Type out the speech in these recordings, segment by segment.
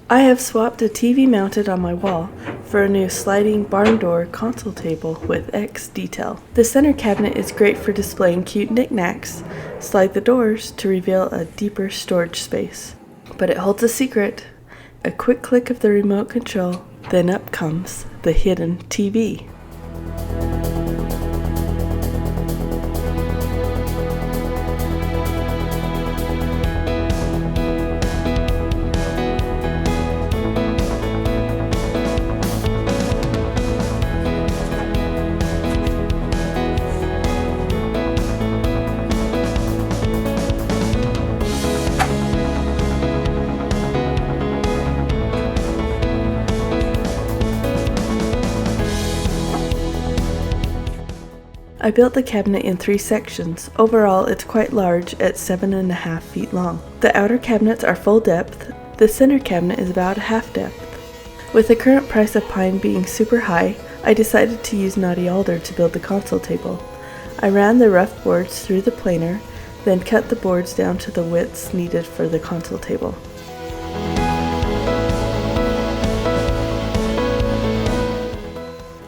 I have swapped a TV mounted on my wall for a new sliding barn door console table with X detail. The center cabinet is great for displaying cute knickknacks. Slide the doors to reveal a deeper storage space. But it holds a secret. A quick click of the remote control, then up comes the hidden TV. I built the cabinet in 3 sections. Overall, it's quite large at 7.5 feet long. The outer cabinets are full depth. The center cabinet is about half depth. With the current price of pine being super high, I decided to use knotty alder to build the console table. I ran the rough boards through the planer, then cut the boards down to the widths needed for the console table.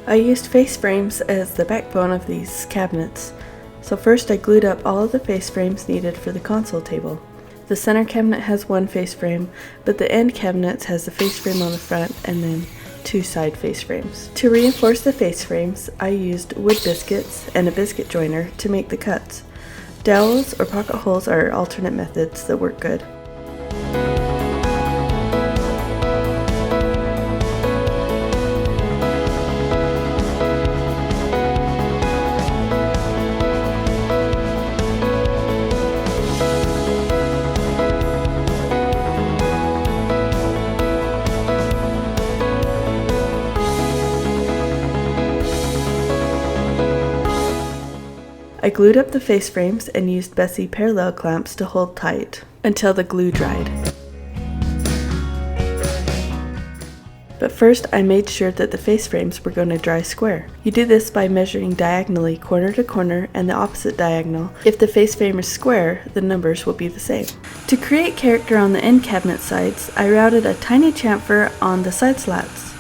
I used face frames as the backbone of these cabinets. So first I glued up all of the face frames needed for the console table. The center cabinet has 1 face frame, but the end cabinet has the face frame on the front and then 2 side face frames. To reinforce the face frames, I used wood biscuits and a biscuit joiner to make the cuts. Dowels or pocket holes are alternate methods that work good. I glued up the face frames and used Bessie parallel clamps to hold tight until the glue dried. But first I made sure that the face frames were going to dry square. You do this by measuring diagonally corner to corner and the opposite diagonal. If the face frame is square, the numbers will be the same. To create character on the end cabinet sides, I routed a tiny chamfer on the side slats.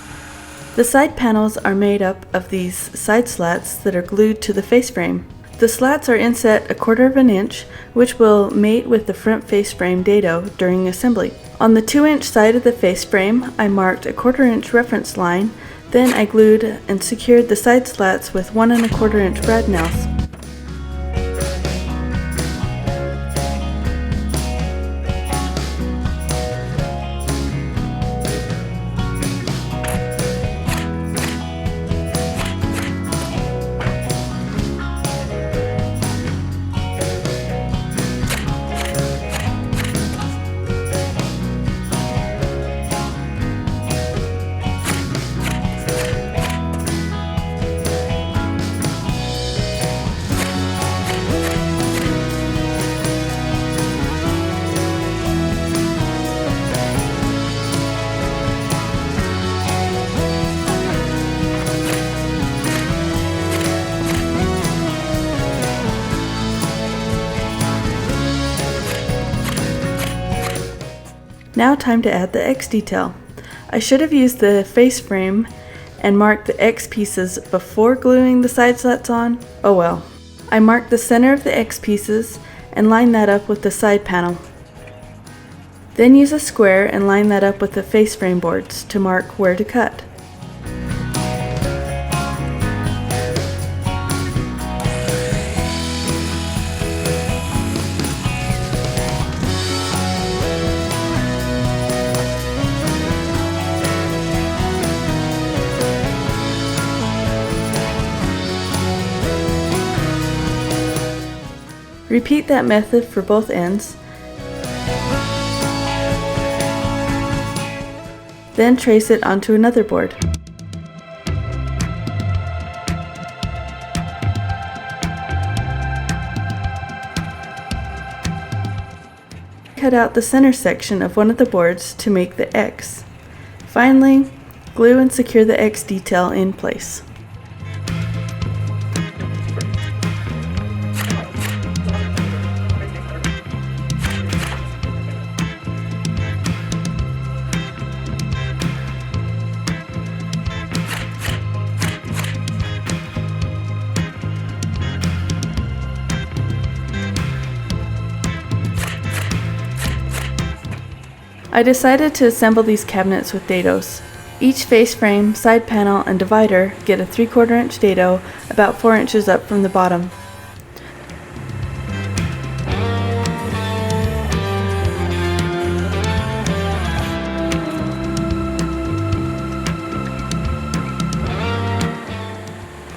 The side panels are made up of these side slats that are glued to the face frame. The slats are inset 1/4 inch, which will mate with the front face frame dado during assembly. On the 2-inch side of the face frame, I marked a 1/4 inch reference line, then I glued and secured the side slats with 1 1/4 inch brad nails. Now time to add the X detail. I should have used the face frame and marked the X pieces before gluing the side slats on. Oh well. I marked the center of the X pieces and lined that up with the side panel. Then use a square and line that up with the face frame boards to mark where to cut. Repeat that method for both ends. Then trace it onto another board. Cut out the center section of one of the boards to make the X. Finally, glue and secure the X detail in place. I decided to assemble these cabinets with dados. Each face frame, side panel, and divider get a 3/4 inch dado about 4 inches up from the bottom.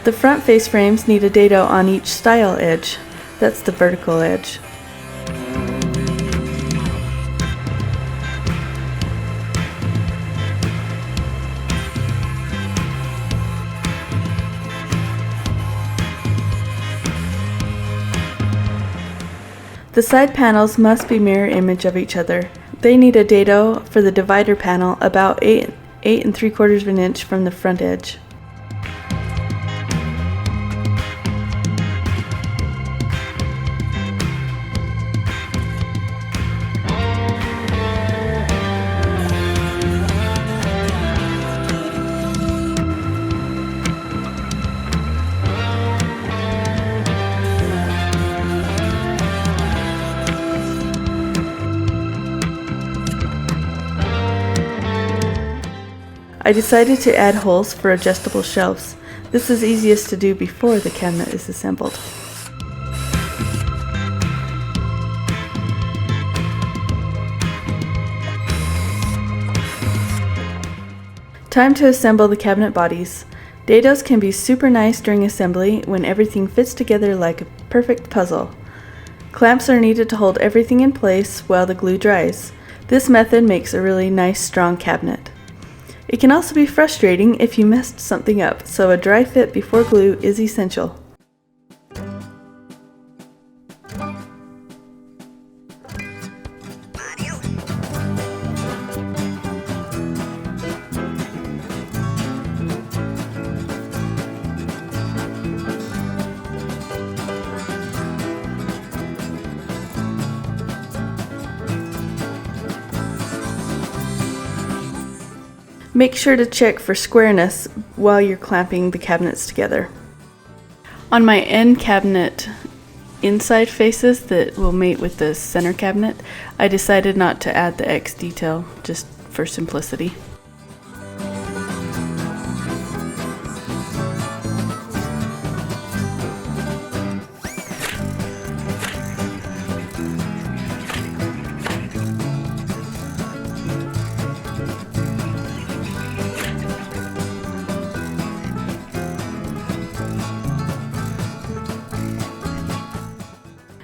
The front face frames need a dado on each stile edge. That's the vertical edge. The side panels must be mirror image of each other. They need a dado for the divider panel about 8 3/4 of an inch from the front edge. I decided to add holes for adjustable shelves. This is easiest to do before the cabinet is assembled. Time to assemble the cabinet bodies. Dados can be super nice during assembly when everything fits together like a perfect puzzle. Clamps are needed to hold everything in place while the glue dries. This method makes a really nice, strong cabinet. It can also be frustrating if you messed something up, so a dry fit before glue is essential. Make sure to check for squareness while you're clamping the cabinets together. On my end cabinet inside faces that will mate with the center cabinet, I decided not to add the X detail, just for simplicity.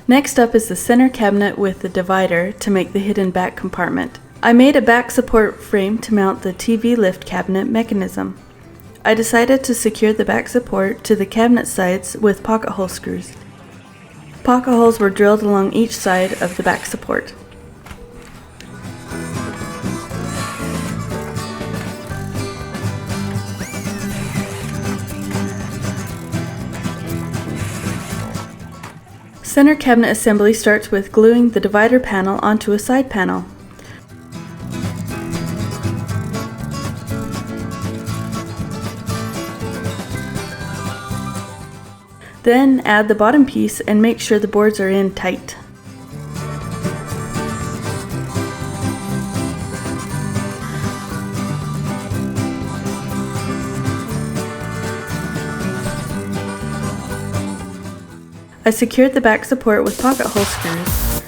Next up is the center cabinet with the divider to make the hidden back compartment. I made a back support frame to mount the TVLiftCabinet mechanism. I decided to secure the back support to the cabinet sides with pocket hole screws. Pocket holes were drilled along each side of the back support. Center cabinet assembly starts with gluing the divider panel onto a side panel. Then add the bottom piece and make sure the boards are in tight. I secured the back support with pocket hole screws.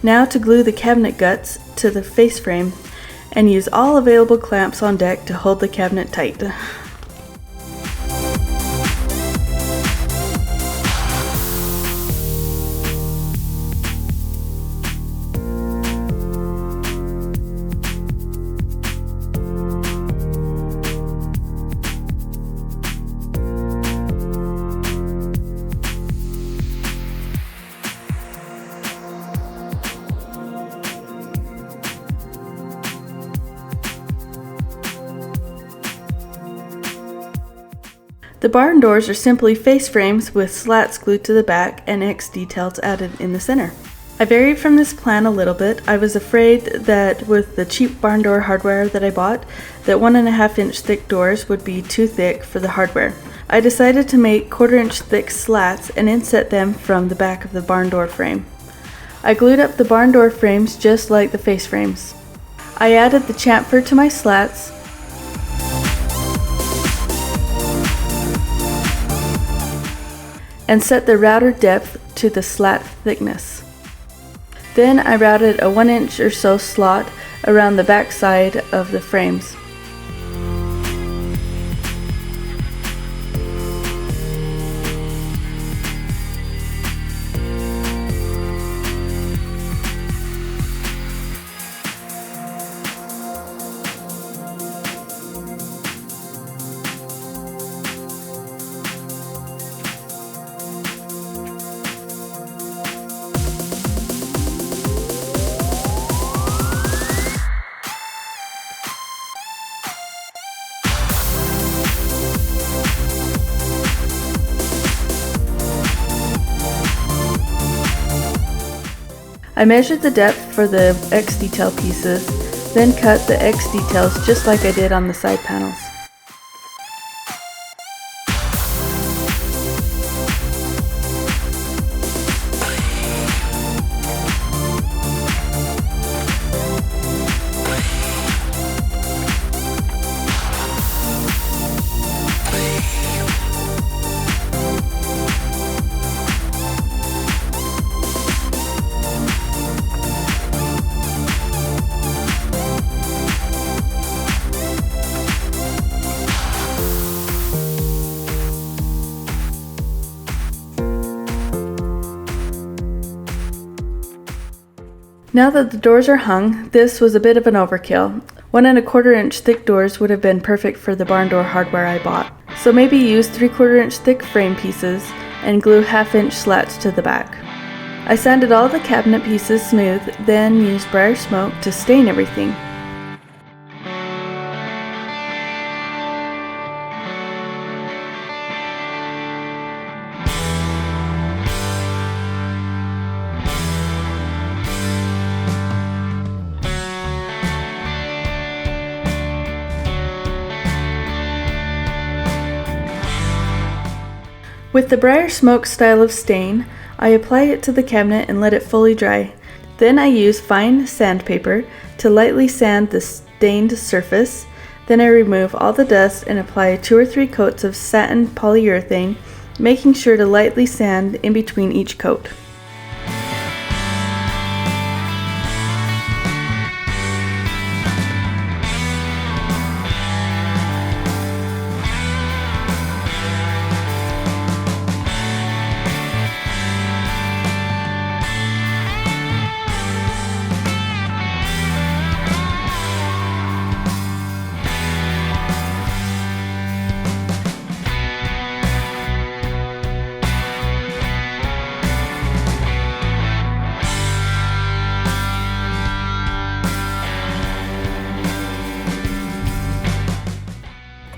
Now to glue the cabinet guts to the face frame and use all available clamps on deck to hold the cabinet tight. The barn doors are simply face frames with slats glued to the back and X details added in the center. I varied from this plan a little bit. I was afraid that with the cheap barn door hardware that I bought, that 1.5 inch thick doors would be too thick for the hardware. I decided to make 1/4 inch thick slats and inset them from the back of the barn door frame. I glued up the barn door frames just like the face frames. I added the chamfer to my slats and set the router depth to the slat thickness. Then I routed a 1 inch or so slot around the back side of the frames. I measured the depth for the X detail pieces, then cut the X details just like I did on the side panels. Now that the doors are hung, this was a bit of an overkill. 1.25 inch thick doors would have been perfect for the barn door hardware I bought. So maybe use 3/4 inch thick frame pieces and glue 1/2 inch slats to the back. I sanded all the cabinet pieces smooth, then used briar smoke to stain everything. With the briar smoke style of stain, I apply it to the cabinet and let it fully dry. Then I use fine sandpaper to lightly sand the stained surface. Then I remove all the dust and apply 2 or 3 coats of satin polyurethane, making sure to lightly sand in between each coat.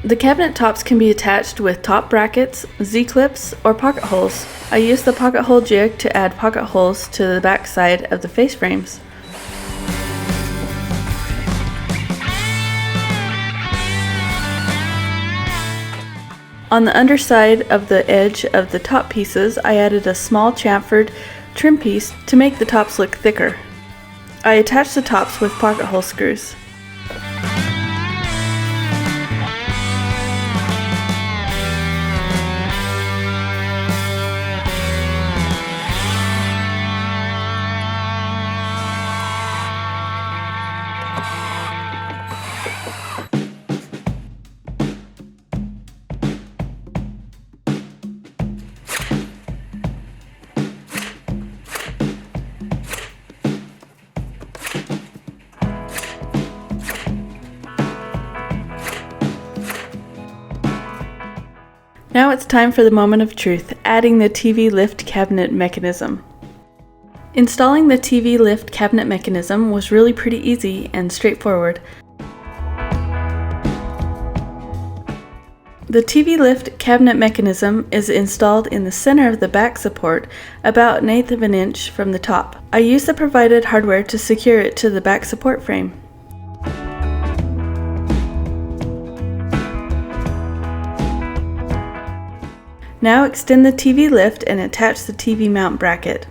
The cabinet tops can be attached with top brackets, Z-clips, or pocket holes. I use the pocket hole jig to add pocket holes to the back side of the face frames. On the underside of the edge of the top pieces, I added a small chamfered trim piece to make the tops look thicker. I attached the tops with pocket hole screws. Now it's time for the moment of truth, adding the TV lift cabinet mechanism. Installing the TV lift cabinet mechanism was really pretty easy and straightforward. The TV lift cabinet mechanism is installed in the center of the back support, about 1/8 of an inch from the top. I use the provided hardware to secure it to the back support frame. Now extend the TV lift and attach the TV mount bracket.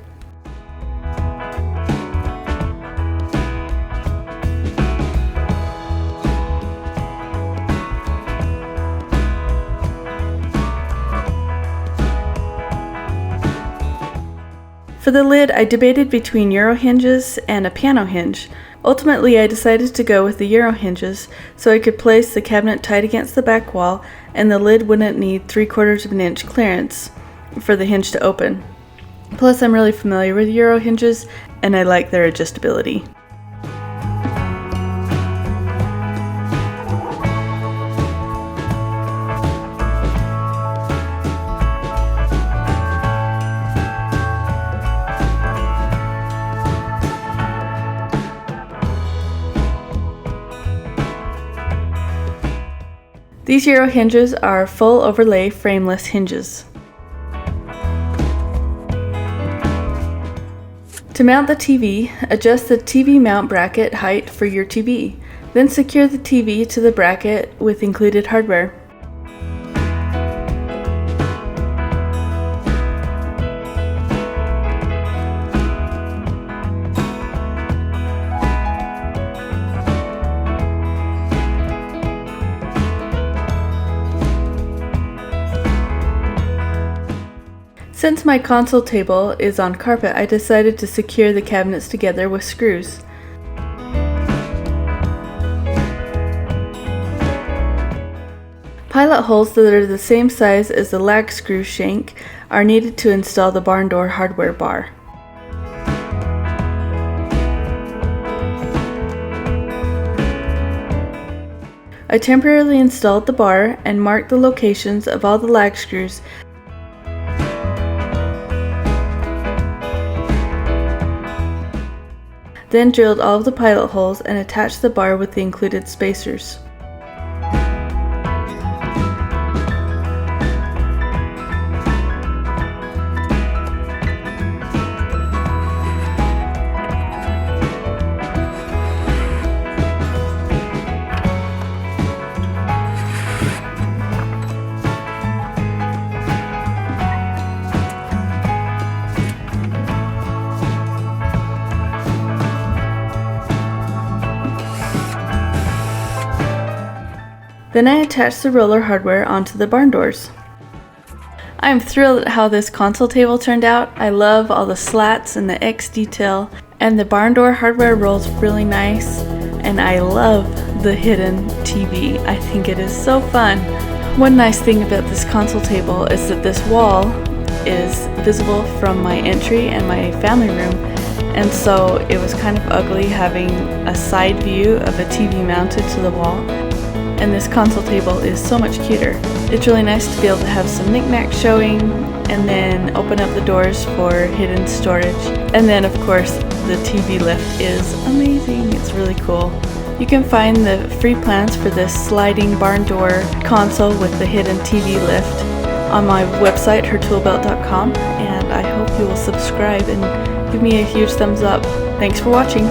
For the lid, I debated between Euro hinges and a piano hinge. Ultimately, I decided to go with the Euro hinges so I could place the cabinet tight against the back wall and the lid wouldn't need 3/4 of an inch clearance for the hinge to open. Plus, I'm really familiar with Euro hinges and I like their adjustability. These Euro hinges are full overlay frameless hinges. To mount the TV, adjust the TV mount bracket height for your TV. Then secure the TV to the bracket with included hardware. Since my console table is on carpet, I decided to secure the cabinets together with screws. Pilot holes that are the same size as the lag screw shank are needed to install the barn door hardware bar. I temporarily installed the bar and marked the locations of all the lag screws. Then drilled all of the pilot holes and attached the bar with the included spacers. Then I attached the roller hardware onto the barn doors. I'm thrilled at how this console table turned out. I love all the slats and the X detail, and the barn door hardware rolls really nice, and I love the hidden TV. I think it is so fun. One nice thing about this console table is that this wall is visible from my entry and my family room, and so it was kind of ugly having a side view of a TV mounted to the wall. And this console table is so much cuter. It's really nice to be able to have some knickknacks showing and then open up the doors for hidden storage. And then of course the TV lift is amazing. It's really cool. You can find the free plans for this sliding barn door console with the hidden TV lift on my website, hertoolbelt.com, and I hope you will subscribe and give me a huge thumbs up. Thanks for watching.